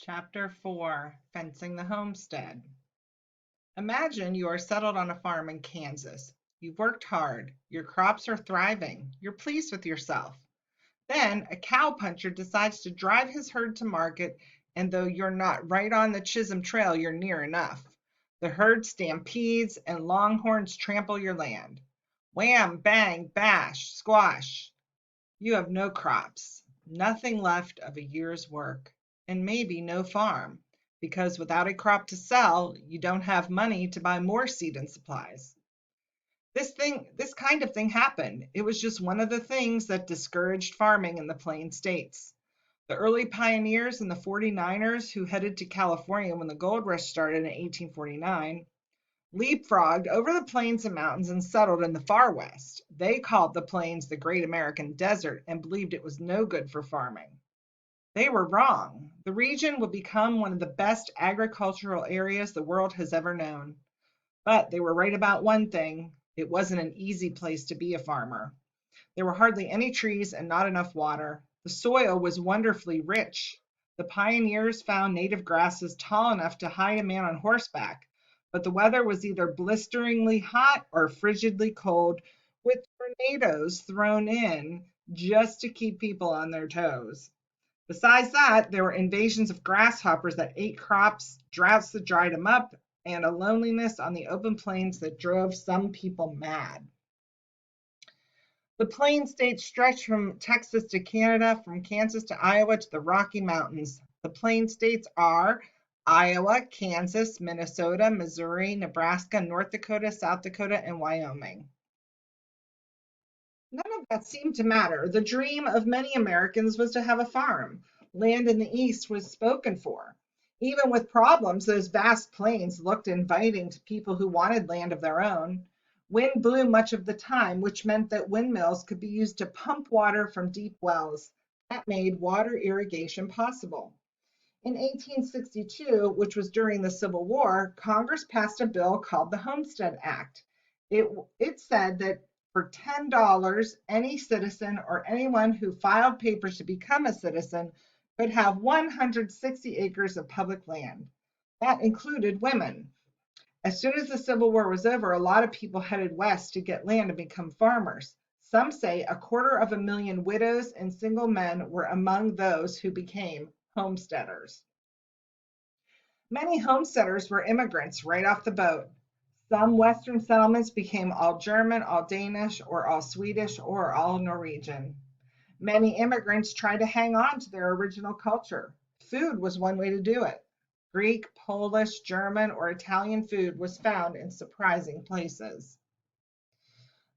Chapter 4, Fencing the Homestead. Imagine you are settled on a farm in Kansas. You've worked hard, your crops are thriving, you're pleased with yourself. Then a cowpuncher decides to drive his herd to market, and though you're not right on the Chisholm Trail, you're near enough. The herd stampedes, and longhorns trample your land. Wham, bang, bash, squash. You have no crops, nothing left of a year's work, and maybe no farm, because without a crop to sell, you don't have money to buy more seed and supplies. This kind of thing happened. It was just one of the things that discouraged farming in the Plain States. The early pioneers and the 49ers who headed to California when the gold rush started in 1849 leapfrogged over the plains and mountains and settled in the far west. They called the plains the Great American Desert and believed it was no good for farming. They were wrong. The region would become one of the best agricultural areas the world has ever known. But they were right about one thing: it wasn't an easy place to be a farmer. There were hardly any trees and not enough water. The soil was wonderfully rich. The pioneers found native grasses tall enough to hide a man on horseback, but the weather was either blisteringly hot or frigidly cold, with tornadoes thrown in just to keep people on their toes. Besides that, there were invasions of grasshoppers that ate crops, droughts that dried them up, and a loneliness on the open plains that drove some people mad. The Plain States stretch from Texas to Canada, from Kansas to Iowa to the Rocky Mountains. The Plain States are Iowa, Kansas, Minnesota, Missouri, Nebraska, North Dakota, South Dakota, and Wyoming. None of that seemed to matter. The dream of many Americans was to have a farm. Land in the East was spoken for. Even with problems, those vast plains looked inviting to people who wanted land of their own. Wind blew much of the time, which meant that windmills could be used to pump water from deep wells. That made water irrigation possible. In 1862, which was during the Civil War, Congress passed a bill called the Homestead Act. It said that for $10, any citizen or anyone who filed papers to become a citizen could have 160 acres of public land. That included women. As soon as the Civil War was over, a lot of people headed west to get land and become farmers. Some say 250,000 widows and single men were among those who became homesteaders. Many homesteaders were immigrants right off the boat. Some Western settlements became all German, all Danish, or all Swedish, or all Norwegian. Many immigrants tried to hang on to their original culture. Food was one way to do it. Greek, Polish, German, or Italian food was found in surprising places.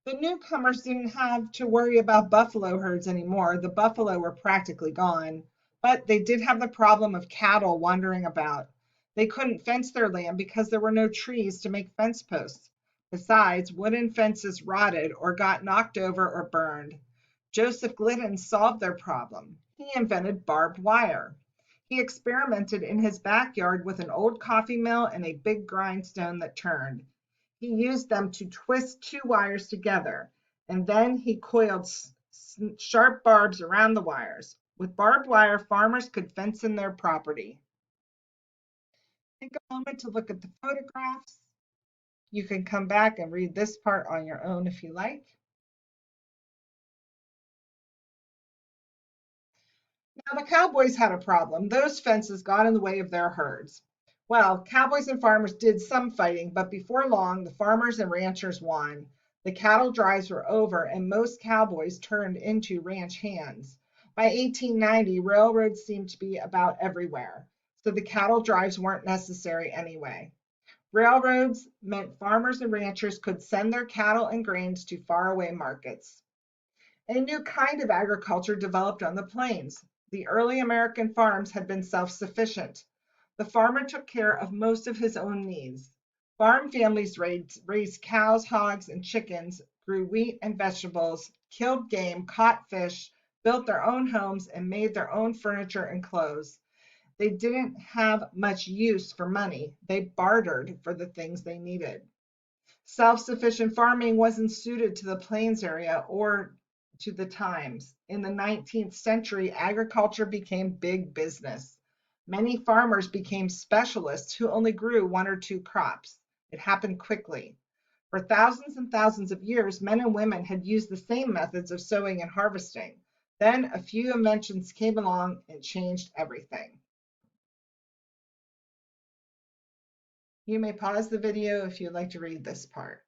The newcomers didn't have to worry about buffalo herds anymore. The buffalo were practically gone, but they did have the problem of cattle wandering about. They couldn't fence their land because there were no trees to make fence posts. Besides, wooden fences rotted or got knocked over or burned. Joseph Glidden solved their problem. He invented barbed wire. He experimented in his backyard with an old coffee mill and a big grindstone that turned. He used them to twist two wires together, and then he coiled sharp barbs around the wires. With barbed wire, farmers could fence in their property. Take a moment to look at the photographs. You can come back and read this part on your own if you like. Now, the cowboys had a problem. Those fences got in the way of their herds. Well, cowboys and farmers did some fighting, but before long, the farmers and ranchers won. The cattle drives were over, and most cowboys turned into ranch hands. By 1890, railroads seemed to be about everywhere, so the cattle drives weren't necessary anyway. Railroads meant farmers and ranchers could send their cattle and grains to faraway markets. A new kind of agriculture developed on the plains. The early American farms had been self-sufficient. The farmer took care of most of his own needs. Farm families raised cows, hogs, and chickens, grew wheat and vegetables, killed game, caught fish, built their own homes, and made their own furniture and clothes. They didn't have much use for money. They bartered for the things they needed. Self-sufficient farming wasn't suited to the plains area or to the times. In the 19th century, agriculture became big business. Many farmers became specialists who only grew one or two crops. It happened quickly. For thousands and thousands of years, men and women had used the same methods of sowing and harvesting. Then a few inventions came along and changed everything. You may pause the video if you'd like to read this part.